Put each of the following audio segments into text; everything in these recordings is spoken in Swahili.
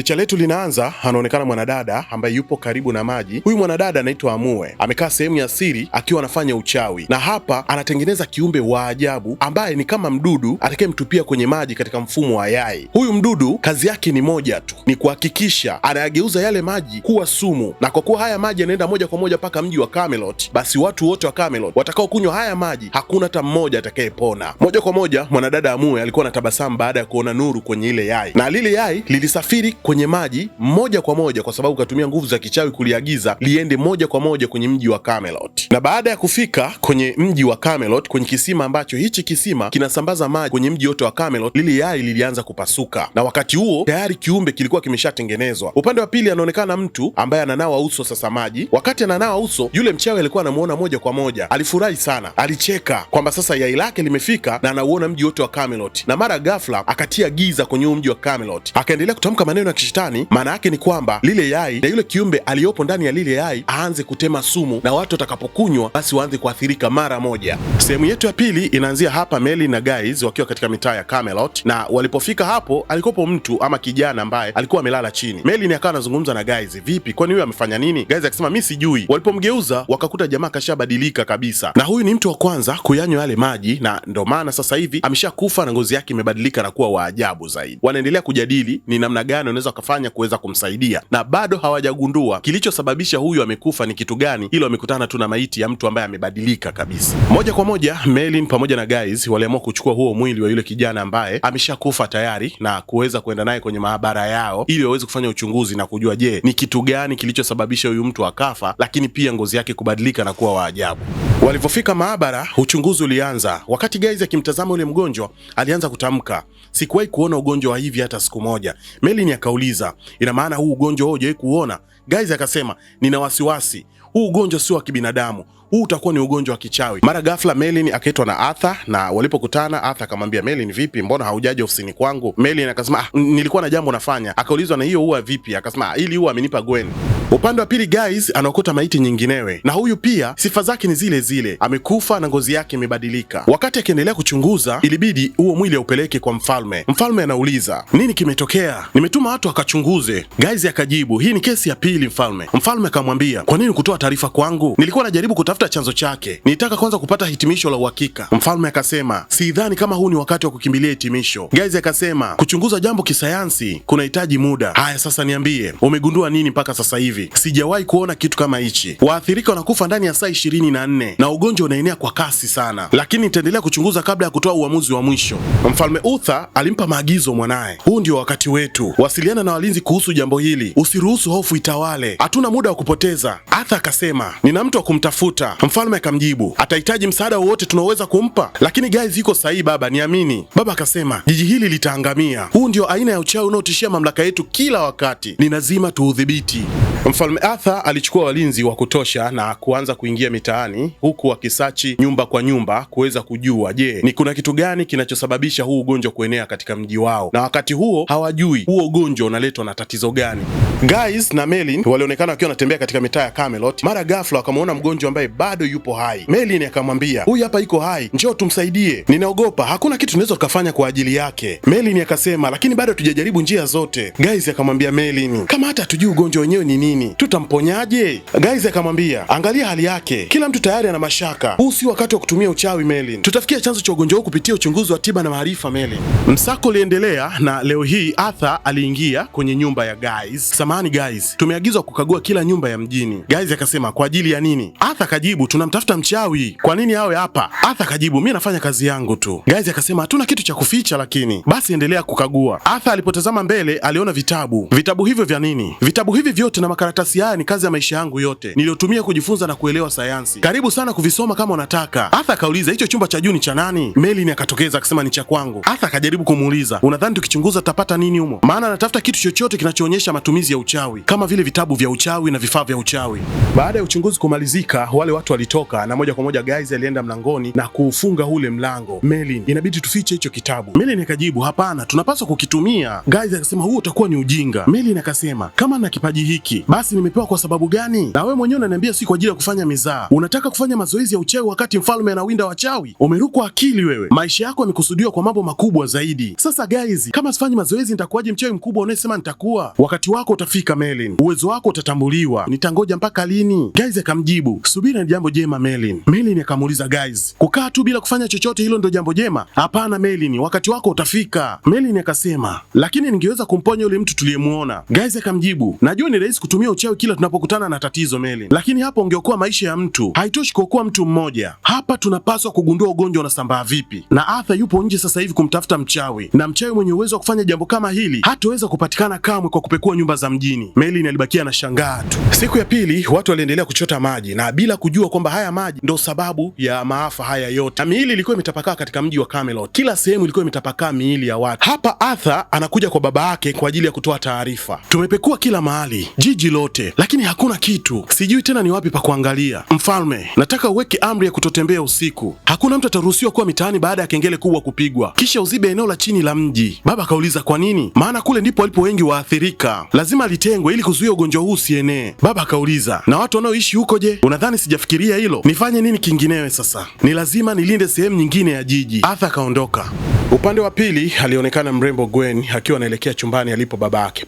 Picha letu linaanza, anaonekana mwanadada ambaye yupo karibu na maji. Huyu mwanadada anaitwa Amue, amekaa sehemu ya siri akiwa anafanya uchawi, na hapa anatengeneza kiumbe wa ajabu ambaye ni kama mdudu atakayemtupia kwenye maji katika mfumo wa yai. Huyu mdudu kazi yake ni moja tu, ni kuhakikisha anayageuza yale maji kuwa sumu, na kwa kuwa haya maji yanaenda moja kwa moja mpaka mji wa Camelot, basi watu wote wa Camelot watakao kunywa haya maji hakuna hata mmoja atakayepona. Moja kwa moja mwanadada Amue alikuwa anatabasamu baada ya kuona nuru kwenye ile yai, na lile yai lilisafiri kwenye maji moja kwa moja kwa sababu katumia nguvu za kichawi kuliagiza liende moja kwa moja kwenye mji wa Camelot. Na baada ya kufika kwenye mji wa Camelot, kwenye kisima ambacho hichi kisima kinasambaza maji kwenye mji wote wa Camelot, lile yai lilianza kupasuka, na wakati huo tayari kiumbe kilikuwa kimeshatengenezwa. Upande wa pili anaonekana mtu ambaye ananawa uso sasa maji. Wakati ananawa uso, yule mchawi alikuwa anamuona moja kwa moja, alifurahi sana, alicheka kwamba sasa yai lake limefika na anauona mji wote wa Camelot, na mara ghafla akatia giza kwenye mji wa Camelot, akaendelea kutamka maneno ya kishetani. Maana yake ni kwamba lile yai na yule kiumbe aliyopo ndani ya lile yai aanze kutema sumu, na watu watakapokunywa basi waanze kuathirika mara moja. Sehemu yetu ya pili inaanzia hapa, Merlin na Guys wakiwa katika mitaa ya Camelot, na walipofika hapo alikopo mtu ama kijana ambaye alikuwa amelala chini. Merlin akawa anazungumza na Guys, vipi, kwani huyu amefanya nini? Guys akasema mimi sijui. Walipomgeuza wakakuta jamaa kashabadilika kabisa, na huyu ni mtu wa kwanza kuyanywa yale maji, na ndo maana sasa hivi ameshakufa na ngozi yake imebadilika na kuwa wa ajabu zaidi. Wanaendelea kujadili ni namna gani wanaweza kufanya kuweza kumsaidia, na bado hawajagundua kilichosababisha huyu amekufa ni kitu gani, ilo wamekutana tu na maiti ya mtu ambaye amebadilika kabisa. Moja kwa moja Merlin pamoja na Guys waliamua kuchukua huo mwili wa yule kijana ambaye ameshakufa tayari na kuweza kwenda naye kwenye maabara yao ili waweze kufanya uchunguzi na kujua je, ni kitu gani kilichosababisha huyu mtu akafa, lakini pia ngozi yake kubadilika na kuwa wa ajabu. Walipofika maabara, uchunguzi ulianza. Wakati Guys akimtazama yule mgonjwa, alianza kutamka, sikuwahi kuona ugonjwa wa hivi hata siku moja. Merlin akauliza, ina maana huu ugonjwa wewe hujawahi kuona? Guys akasema, nina wasiwasi, huu ugonjwa sio wa kibinadamu, huu utakuwa ni ugonjwa wa kichawi. Mara ghafla Merlin akaitwa na Arthur, na walipokutana Arthur akamwambia Merlin, vipi, mbona haujaja ofisini kwangu? Merlin akasema, nilikuwa na jambo nafanya. Akaulizwa, na hiyo huwa vipi? Akasema, ili huwa amenipa Gwen. Upande wa pili Guys anaokota maiti nyinginewe, na huyu pia sifa zake ni zile zile, amekufa na ngozi yake imebadilika. Wakati akiendelea kuchunguza, ilibidi huo mwili aupeleke kwa mfalme. Mfalme anauliza, nini kimetokea? Nimetuma watu akachunguze. Guys akajibu, hii ni kesi ya pili mfalme. Mfalme akamwambia, kwa nini kutoa taarifa kwangu? Nilikuwa najaribu kutafuta chanzo chake, nilitaka kwanza kupata hitimisho la uhakika. Mfalme akasema, sidhani kama huu ni wakati wa kukimbilia hitimisho. Guys akasema, kuchunguza jambo kisayansi kunahitaji muda. Haya, sasa niambie, umegundua nini mpaka sasa hivi? Sijawahi kuona kitu kama hichi. Waathirika wanakufa ndani ya saa 24 na ugonjwa unaenea kwa kasi sana, lakini nitaendelea kuchunguza kabla ya kutoa uamuzi wa mwisho. Mfalme Uther alimpa maagizo mwanaye, huu ndio wakati wetu, wasiliana na walinzi kuhusu jambo hili, usiruhusu hofu itawale, hatuna muda wa kupoteza. Arthur akasema, nina mtu wa kumtafuta. Mfalme akamjibu, atahitaji msaada wowote tunaoweza kumpa, lakini Guys yuko sahihi baba, niamini. Baba akasema, jiji hili litaangamia, huu ndio aina ya uchawi unaotishia mamlaka yetu kila wakati, ni lazima tuudhibiti. Mfalme Arthur alichukua walinzi wa kutosha na kuanza kuingia mitaani, huku akisachi nyumba kwa nyumba kuweza kujua je, ni kuna kitu gani kinachosababisha huu ugonjwa kuenea katika mji wao, na wakati huo hawajui huo ugonjwa unaletwa na tatizo gani. Guys na Merlin walionekana wakiwa wanatembea katika mitaa ya Camelot. Mara ghafla wakamwona mgonjwa ambaye bado yupo hai. Merlin akamwambia, huyu hapa iko hai, njoo tumsaidie, ninaogopa hakuna kitu tunaweza tukafanya kwa ajili yake. Merlin akasema, lakini bado tujajaribu njia zote. Guys akamwambia Merlin, kama hata hatujui ugonjwa wenyewe ni nini, tutamponyaje? Guys akamwambia, angalia hali yake, kila mtu tayari ana mashaka, huu si wakati wa kutumia uchawi Merlin, tutafikia chanzo cha ugonjwa huu kupitia uchunguzi wa tiba na maarifa Merlin. Msako uliendelea, na leo hii Arthur aliingia kwenye nyumba ya Guys. Samahani Guys, tumeagizwa kukagua kila nyumba ya mjini. Guys akasema, kwa ajili ya nini? Arthur akajibu, tunamtafuta mchawi. Kwa nini awe hapa? Arthur akajibu, mimi nafanya kazi yangu tu. Guys akasema, hatuna kitu cha kuficha, lakini basi endelea kukagua. Arthur alipotazama mbele aliona vitabu. Vitabu hivyo vya nini? Vitabu hivi vyote na makaratasi haya ni kazi ya maisha yangu yote niliyotumia kujifunza na kuelewa sayansi. Karibu sana kuvisoma kama unataka. Arthur akauliza, hicho chumba cha juu ni cha nani? Merlin akatokeza akasema, ni cha kwangu. Arthur akajaribu kumuuliza, unadhani tukichunguza tutapata nini humo? Maana anatafuta kitu chochote kinachoonyesha matumizi ya uchawi, kama vile vitabu vya uchawi na vifaa vya uchawi. Baada ya uchunguzi kumalizika, wale watu walitoka na moja kwa moja Guys alienda mlangoni na kuufunga ule mlango. Merlin, inabidi tufiche hicho kitabu. Merlin akajibu, hapana, tunapaswa kukitumia. Guys akasema, huo utakuwa ni ujinga. Merlin akasema, kama na kipaji hiki Basi nimepewa kwa sababu gani? Na wewe mwenyewe unaniambia si kwa ajili ya kufanya mizaa. Unataka kufanya mazoezi ya uchawi wakati mfalme anawinda wachawi? Umerukwa akili wewe. Maisha yako yamekusudiwa kwa mambo makubwa zaidi. Sasa guys, kama sifanyi mazoezi nitakuwaje mchawi mkubwa unayesema nitakuwa? Wakati wako utafika Merlin. Uwezo wako utatambuliwa. Nitangoja mpaka lini? Guys akamjibu, subiri ni jambo jema Merlin. Merlin akamuuliza guys, kukaa tu bila kufanya chochote hilo ndio jambo jema? Hapana Merlin, wakati wako utafika. Merlin akasema, lakini ningeweza kumponya yule mtu tuliyemuona. Guys akamjibu, najua ni rahisi kutumia uchawi kila tunapokutana na tatizo Merlin, lakini hapo ungeokoa maisha ya mtu. Haitoshi kuokoa mtu mmoja. Hapa tunapaswa kugundua ugonjwa unasambaa vipi. Na Arthur yupo nje sasa hivi kumtafuta mchawi, na mchawi mwenye uwezo wa kufanya jambo kama hili hataweza kupatikana kamwe kwa kupekua nyumba za mjini. Merlin alibakia na shangaa tu. Siku ya pili watu waliendelea kuchota maji na bila kujua kwamba haya maji ndo sababu ya maafa haya yote. Na miili ilikuwa imetapakaa katika mji wa Camelot. Kila sehemu ilikuwa imetapakaa miili ya watu. Hapa Arthur anakuja kwa baba yake kwa ajili ya kutoa taarifa. Tumepekua kila mahali, jiji lote, lakini hakuna kitu. Sijui tena ni wapi pa kuangalia. Mfalme, nataka uweke amri ya kutotembea usiku. Hakuna mtu ataruhusiwa kuwa mitaani baada ya kengele kubwa kupigwa. Kisha uzibe eneo la chini la mji. Baba akauliza kwa nini? Maana kule ndipo walipo wengi waathirika. Lazima litengwe ili kuzuia ugonjwa huu usienee. Baba akauliza, na watu wanaoishi huko je? Unadhani sijafikiria hilo? Nifanye nini kinginewe sasa? Ni lazima nilinde sehemu nyingine ya jiji. Arthur akaondoka. Upande wa pili alionekana mrembo Gwen akiwa anaelekea chumbani alipo babake.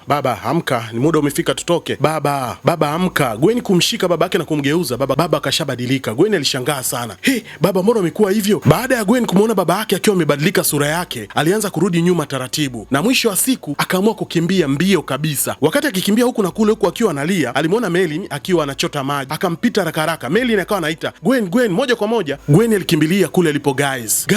Baba, amka, ni muda umefika tutoke. Baba amka. Gwen kumshika babake na kumgeuza. Baba akashabadilika. Gwen alishangaa sana. Baba, mbona umekuwa hivyo? Baada ya Gwen kumuona baba yake akiwa amebadilika sura yake, alianza kurudi nyuma taratibu. Na mwisho wa siku akaamua kukimbia mbio kabisa. Wakati akikimbia huku na kule huku akiwa analia, alimuona Merlin akiwa anachota maji. Akampita haraka. Merlin akawa anaita, Gwen, moja kwa moja. Gwen alikimbilia kule alipo guys,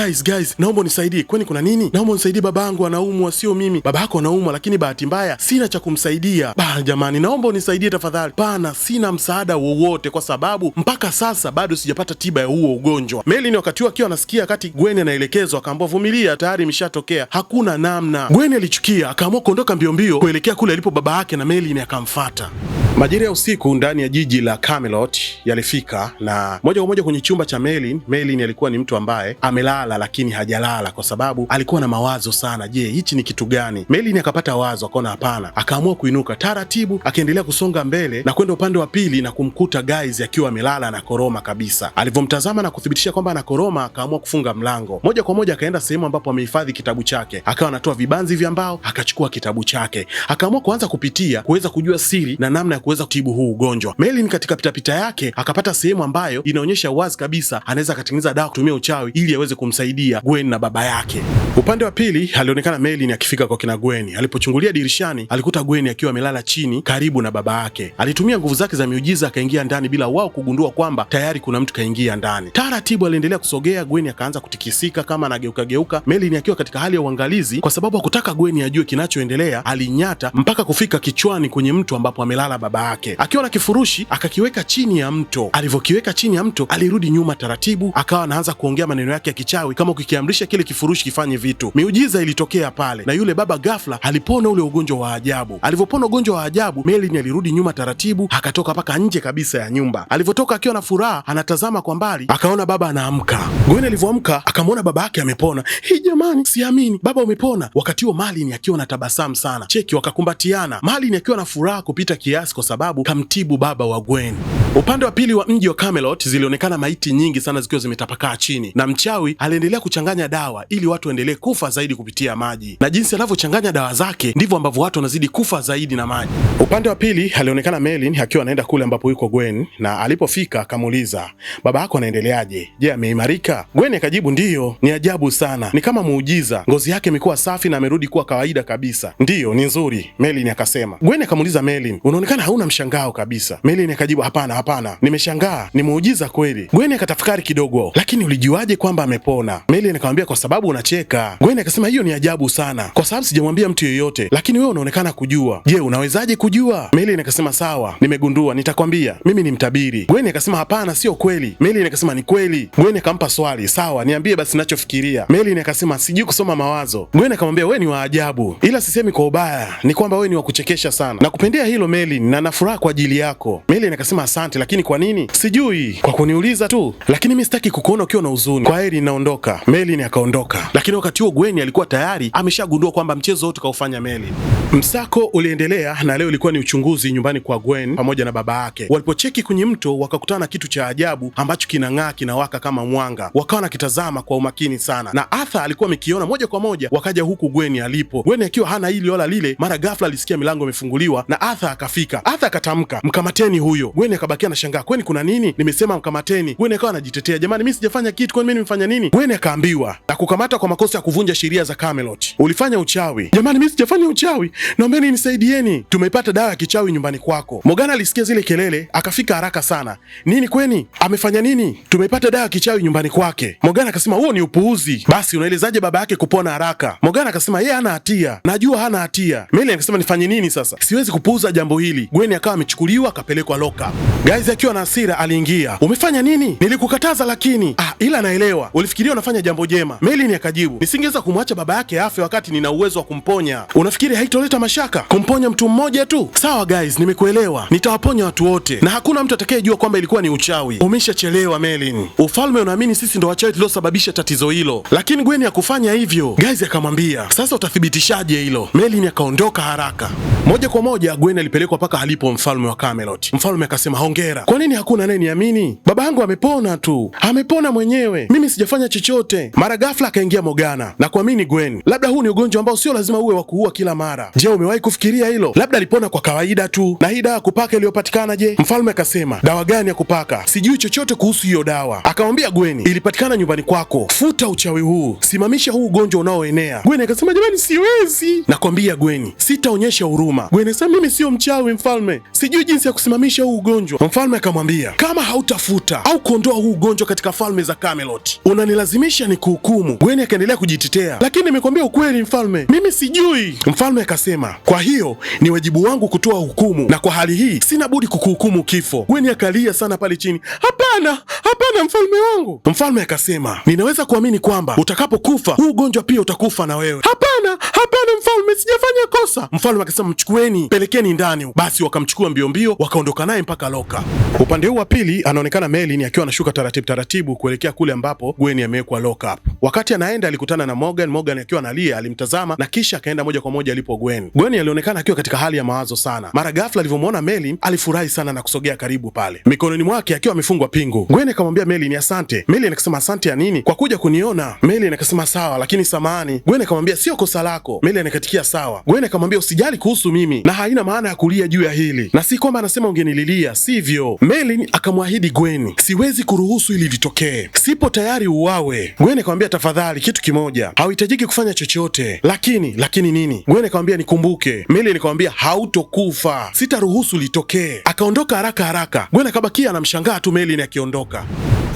naomba unisaidie. Kwani kuna nini? Naomba unisaidie, babangu anaumwa, sio mimi. Babako anaumwa lakini bahati mbaya sina cha kumsaidia. Jamani, naomba unisaidie tafadhali. Pana, sina msaada wowote kwa sababu mpaka sasa bado sijapata tiba ya huo ugonjwa. Merlin wakati huo akiwa anasikia wakati Gwen anaelekezwa akaambia vumilia, tayari imeshatokea, hakuna namna. Gwen alichukia, akaamua kuondoka mbio kuelekea kule alipo baba yake na Merlin akamfuata. Majira ya usiku ndani ya jiji la Camelot yalifika na moja kwa moja kwenye chumba cha Merlin. Merlin alikuwa ni mtu ambaye amelala lakini hajalala kwa sababu alikuwa na mawazo sana. Je, hichi ni kitu gani? Merlin akapata wazo, akaona hapana, akaamua kuinuka taratibu, akaendelea kusonga mbele na kwenda upande wa pili na kumkuta guys akiwa amelala na koroma kabisa. Alivyomtazama na kuthibitisha kwamba anakoroma, akaamua kufunga mlango. Moja kwa moja akaenda sehemu ambapo amehifadhi kitabu chake, akawa anatoa vibanzi vya mbao, akachukua kitabu chake, akaamua kuanza kupitia kuweza kujua siri na namna ya kuweza kutibu huu ugonjwa. Merlin katika pitapita yake akapata sehemu ambayo inaonyesha wazi kabisa anaweza akatengeneza dawa kutumia uchawi ili aweze kumsaidia Gwen na baba yake. Upande wa pili alionekana Merlin akifika kwa kina Gwen. Alipochungulia dirishani alikuta Gwen akiwa amelala chini karibu na baba yake. Alitumia nguvu zake za miujiza akaingia ndani bila wao kugundua kwamba tayari kuna mtu kaingia ndani. Taratibu aliendelea kusogea, Gwen akaanza kutikisika kama anageuka. Merlin akiwa katika hali ya uangalizi kwa sababu hakutaka Gwen ajue kinachoendelea, alinyata mpaka kufika kichwani kwenye mto ambapo amelala baba yake. Akiwa na kifurushi akakiweka chini ya mto. Alivyokiweka chini ya mto alirudi nyuma taratibu, akawa anaanza kuongea maneno yake ya kichawi kama ukikiamrisha kile kifurushi kifanye vitu. Miujiza ilitokea pale na yule baba ghafla alipona ule ugonjwa wa ajabu. Alivyopona ugonjwa wa ajabu, Merlin alirudi nyuma taratibu, akatoka mpaka nje kabisa ya nyumba. Alivyotoka akiwa na furaha anatazama kwa mbali, akaona baba anaamka. Gwen alivyoamka akamwona baba yake amepona. Jamani, siamini, baba umepona. Wakati huo Merlin akiwa na tabasamu sana. Cheki, wakakumbatiana. Merlin akiwa na furaha kupita kiasi kwa sababu kamtibu baba wa Gwen. Upande wa pili wa mji wa Camelot zilionekana maiti nyingi sana zikiwa zimetapakaa chini, na mchawi aliendelea kuchanganya dawa ili watu waendelee kufa zaidi kupitia maji, na jinsi anavyochanganya dawa zake ndivyo ambavyo watu wanazidi kufa zaidi na maji. Upande wa pili alionekana Merlin akiwa anaenda kule ambapo yuko Gwen, na alipofika akamuuliza, baba yako anaendeleaje? Je, ameimarika? Gwen akajibu, ndiyo, ni ajabu sana, ni kama muujiza, ngozi yake imekuwa safi na amerudi kuwa kawaida kabisa. Ndiyo, ni nzuri, Merlin akasema. Gwen akamuuliza Merlin, unaonekana hauna mshangao kabisa. Merlin akajibu, hapana, nimeshangaa, ni muujiza kweli. Gwen akatafakari kidogo, lakini ulijuaje kwamba amepona? Merlin akamwambia, kwa sababu unacheka. Gwen akasema, hiyo ni ajabu sana, kwa sababu sijamwambia mtu yeyote, lakini wewe unaonekana kujua. Je, unawezaje kujua? Merlin akasema, sawa, nimegundua, nitakwambia, mimi ni mtabiri. Gwen akasema, hapana, sio kweli. Merlin akasema, ni kweli. Gwen akampa swali, sawa, niambie basi ninachofikiria. Merlin akasema, sijui kusoma mawazo. Gwen akamwambia, wewe ni wa ajabu, ila sisemi kwa ubaya, ni kwamba wewe ni wa kuchekesha sana. Nakupendea hilo Merlin, na nafuraha kwa ajili yako. Merlin akasema, asante asante, lakini kwa nini? Sijui, kwa kuniuliza tu, lakini mimi sitaki kukuona ukiwa na huzuni. Kwa heri, naondoka. Merlin akaondoka, lakini wakati huo Gwen alikuwa tayari ameshagundua kwamba mchezo wote kaufanya Merlin. Msako uliendelea na leo ilikuwa ni uchunguzi nyumbani kwa Gwen pamoja na baba yake. Walipocheki kwenye mto wakakutana na kitu cha ajabu ambacho kinang'aa, kinawaka kama mwanga. Wakawa nakitazama kwa umakini sana, na Arthur alikuwa amekiona moja kwa moja. Wakaja huku Gwen alipo. Gwen akiwa hana hili wala lile, mara ghafla alisikia milango imefunguliwa na Arthur akafika. Arthur akatamka, mkamateni huyo. Gwen akabakia na shangaa, kwani kuna nini? Nimesema mkamateni. Gwen akawa anajitetea, jamani, mimi sijafanya kitu, kwani mimi nimefanya nini? Gwen akaambiwa na kukamata kwa makosa ya kuvunja sheria za Camelot. Ulifanya uchawi. Jamani, mimi sijafanya uchawi, naombeni nisaidieni, tumeipata dawa ya kichawi nyumbani kwako. Morgana alisikia zile kelele akafika haraka sana. Nini kweni? Amefanya nini? Tumeipata dawa ya kichawi nyumbani kwake. Morgana akasema huo ni upuuzi. Basi unaelezaje baba yake kupona haraka? Morgana akasema yeye hana hatia, najua hana hatia. Merlin akasema nifanye nini sasa? Siwezi kupuuza jambo hili. Gwen akawa amechukuliwa akapelekwa lock up. Guys akiwa na hasira aliingia. Umefanya nini? Nilikukataza lakini. Ila naelewa. Ulifikiria unafanya jambo jema. Merlin akajibu, nisingeweza kumwacha baba yake afe wakati nina uwezo wa kumponya. Unafikiri haitoleta mashaka kumponya mtu mmoja tu? Sawa guys, nimekuelewa. Nitawaponya watu wote na hakuna mtu atakayejua kwamba ilikuwa ni uchawi. Umeshachelewa Merlin. Ufalme unaamini sisi ndo wachawi tuliosababisha tatizo hilo. Lakini Gwen hakufanya hivyo. Guys akamwambia, sasa utathibitishaje hilo? Merlin akaondoka haraka. Moja kwa moja Gwen alipelekwa paka alipo mfalme wa Camelot. Mfalme akasema, hongera. Kwa nini hakuna anayeniamini? Baba yangu amepona tu. Amepona mwenyewe. Mimi sijafanya chochote. Mara ghafla akaingia Morgana na kuamini Gwen, labda huu ni ugonjwa ambao sio lazima uwe wa kuua kila mara. Je, umewahi kufikiria hilo? Labda alipona kwa kawaida tu. Na hii dawa ya kupaka iliyopatikana je? Mfalme akasema, dawa gani ya kupaka? Sijui chochote kuhusu hiyo dawa. Akamwambia Gwen, ilipatikana nyumbani kwako. Futa uchawi huu. Simamisha huu ugonjwa unaoenea. Gwen akasema, jamani siwezi. Nakwambia Gwen, sitaonyesha huruma. Gwen akasema, mimi sio mchawi mfalme. Sijui jinsi ya kusimamisha huu ugonjwa. Mfalme akamwambia, kama hautafuta au kuondoa huu ugonjwa katika falme za Camelot, unanilazimisha ni kuhukumu. Gwen akaendelea kujitetea, lakini nimekwambia ukweli mfalme, mimi sijui. Mfalme akasema, kwa hiyo ni wajibu wangu kutoa hukumu, na kwa hali hii sina budi kukuhukumu kifo. Gwen akalia sana pale chini, hapana, hapana mfalme wangu. Mfalme akasema, ninaweza kuamini kwamba utakapokufa huu ugonjwa pia utakufa na wewe. Hapana, hapana mfalme, sijafanya kosa. Mfalme akasema, mchukueni, pelekeni ndani. Basi wakamchukua mbio mbio, wakaondoka naye mpaka loka. Upande huu wa pili anaonekana Merlin akiwa anashuka taratibu taratibu kuelekea kule ambapo Gwen amewekwa lock up. Wakati anaenda alikutana na Morgan. Morgan akiwa analia alimtazama na kisha akaenda moja kwa moja alipo Gwen. Gwen alionekana akiwa katika hali ya mawazo sana. Mara ghafla alivyomwona Merlin alifurahi sana na kusogea karibu pale, mikononi mwake akiwa amefungwa pingu. Gwen akamwambia Merlin, asante. Merlin akasema, asante ya nini? Kwa kuja kuniona. Merlin akasema, sawa, lakini samahani. Gwen akamwambia, sio kosa lako. Merlin akatikia sawa. Gwen akamwambia, usijali kuhusu mimi na haina maana ya kulia juu ya hili, na si kwamba anasema ungenililia, sivyo. Merlin akamwahidi Gwen, siwezi kuruhusu hili litokee, sipo tayari uwawe. Gwen akamwambia, tafadhali kitu kimoja, hauhitajiki kufanya chochote. Lakini nini? Gwen akamwambia, nikumbuke. Merlin akamwambia, hautokufa, sitaruhusu litokee. Akaondoka haraka haraka. Gwen akabakia anamshangaa tu Merlin akiondoka.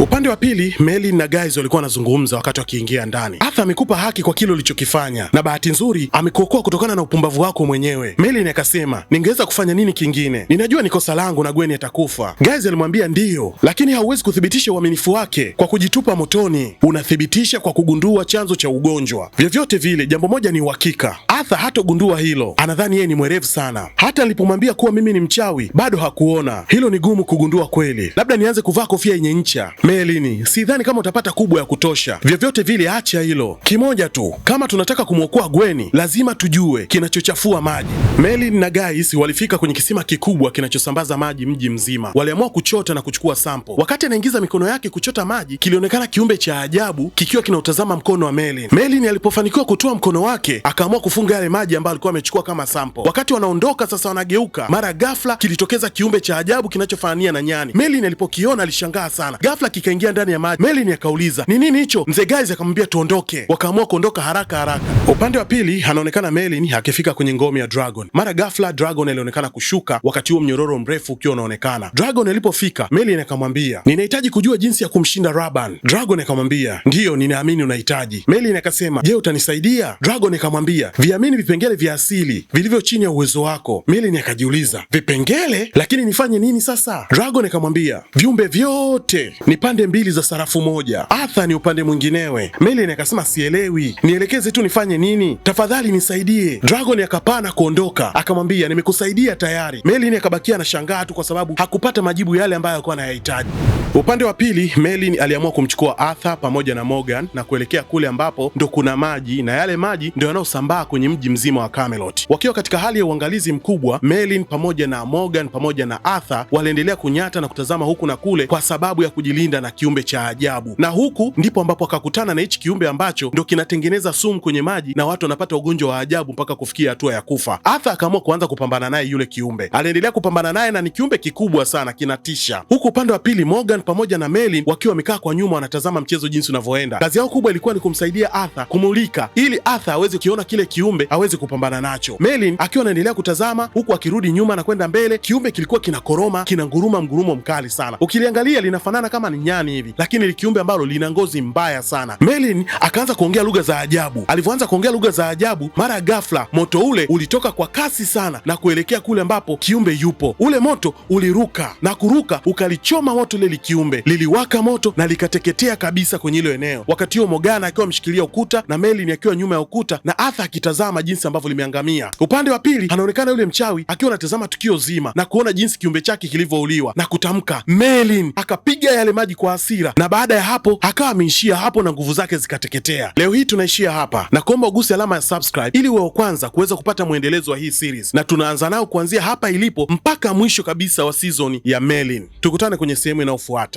Upande wa pili Merlin na guys walikuwa wanazungumza wakati wakiingia ndani. Arthur amekupa haki kwa kile ulichokifanya, na bahati nzuri amekuokoa kutokana na upumbavu wako mwenyewe. Merlin akasema, ningeweza kufanya nini kingine? Ninajua ni kosa langu na Gwen atakufa. Guys alimwambia ndiyo, lakini hauwezi kuthibitisha uaminifu wake kwa kujitupa motoni. Unathibitisha kwa kugundua chanzo cha ugonjwa. Vyovyote vile, jambo moja ni uhakika, Arthur hatogundua hilo. Anadhani yeye ni mwerevu sana. Hata alipomwambia kuwa mimi ni mchawi bado hakuona. Hilo ni gumu kugundua kweli. Labda nianze kuvaa kofia yenye ncha. Merlin, sidhani kama utapata kubwa ya kutosha. Vyovyote vile, acha hilo. Kimoja tu, kama tunataka kumwokoa Gwen, lazima tujue kinachochafua maji. Merlin na guys walifika kwenye kisima kikubwa kinachosambaza maji mji mzima. Waliamua kuchota na kuchukua sample. Wakati anaingiza mikono yake kuchota maji, kilionekana kiumbe cha ajabu kikiwa kinautazama mkono wa Merlin. Merlin alipofanikiwa kutoa mkono wake, akaamua kufunga yale maji ambayo alikuwa amechukua kama sample. Wakati wanaondoka sasa, wanageuka, mara ghafla kilitokeza kiumbe cha ajabu kinachofanania na nyani. Merlin alipokiona alishangaa sana. Ghafla kikaingia ndani ya maji. Merlin akauliza, ni nini hicho? Mzee guys akamwambia tuondoke. Wakaamua kuondoka haraka haraka. Upande wa pili anaonekana Merlin akifika kwenye ngome ya Dragon. Mara ghafla Dragon alionekana kushuka, wakati huo mnyororo mrefu ukiwa unaonekana. Dragon alipofika, Merlin akamwambia, ninahitaji kujua jinsi ya kumshinda Raban. Dragon akamwambia, ndiyo, ninaamini unahitaji. Merlin akasema, je, utanisaidia? Dragon akamwambia, viamini vipengele vya asili vilivyo chini ya uwezo wako. Merlin akajiuliza, vipengele? Lakini nifanye nini sasa? Dragon akamwambia, viumbe vyote nipa pande mbili za sarafu moja, Arthur ni upande mwinginewe. Merlin akasema sielewi, nielekeze tu nifanye nini? Tafadhali nisaidie. Dragon akapaa na kuondoka, akamwambia nimekusaidia tayari. Merlin akabakia anashangaa tu kwa sababu hakupata majibu yale ambayo alikuwa anayahitaji. Upande wa pili, Merlin aliamua kumchukua Arthur pamoja na Morgan na kuelekea kule ambapo ndo kuna maji, na yale maji ndio yanayosambaa kwenye mji mzima wa Camelot. Wakiwa katika hali ya uangalizi mkubwa, Merlin pamoja na Morgan pamoja na Arthur waliendelea kunyata na kutazama huku na kule kwa sababu ya kujilinda na kiumbe cha ajabu. Na huku ndipo ambapo akakutana na hichi kiumbe ambacho ndo kinatengeneza sumu kwenye maji na watu wanapata ugonjwa wa ajabu mpaka kufikia hatua ya kufa. Arthur akaamua kuanza kupambana naye yule kiumbe. Aliendelea kupambana naye na ni kiumbe kikubwa sana, kinatisha. Huku upande wa pili, Morgan pamoja na Merlin wakiwa wamekaa kwa nyuma wanatazama mchezo jinsi unavyoenda. Kazi yao kubwa ilikuwa ni kumsaidia Arthur kumulika ili Arthur aweze kukiona kile kiumbe aweze kupambana nacho. Merlin akiwa anaendelea kutazama huku akirudi nyuma na kwenda mbele. Kiumbe kilikuwa kinakoroma, kinanguruma mgurumo mkali sana. Ukiliangalia linafanana kama ni nyani hivi, lakini ni kiumbe ambalo lina ngozi mbaya sana. Merlin akaanza kuongea lugha za ajabu. Alivyoanza kuongea lugha za ajabu, mara ghafla moto ule ulitoka kwa kasi sana na kuelekea kule ambapo kiumbe yupo. Ule moto uliruka na kuruka ukalichoma moto lile kiumbe, liliwaka moto na likateketea kabisa kwenye hilo eneo. Wakati huo Morgana akiwa ameshikilia ukuta na Merlin akiwa nyuma ya ukuta na Arthur akitazama jinsi ambavyo limeangamia. Upande wa pili anaonekana yule mchawi akiwa anatazama tukio zima na kuona jinsi kiumbe chake kilivyouliwa na kutamka. Merlin akapiga yale maji kwa hasira, na baada ya hapo akawa ameishia hapo na nguvu zake zikateketea. Leo hii tunaishia hapa, na kuomba uguse alama ya subscribe ili uwe wa kwanza kuweza kupata mwendelezo wa hii series, na tunaanza nao kuanzia hapa ilipo mpaka mwisho kabisa wa season ya Merlin. Tukutane kwenye sehemu inayofuata.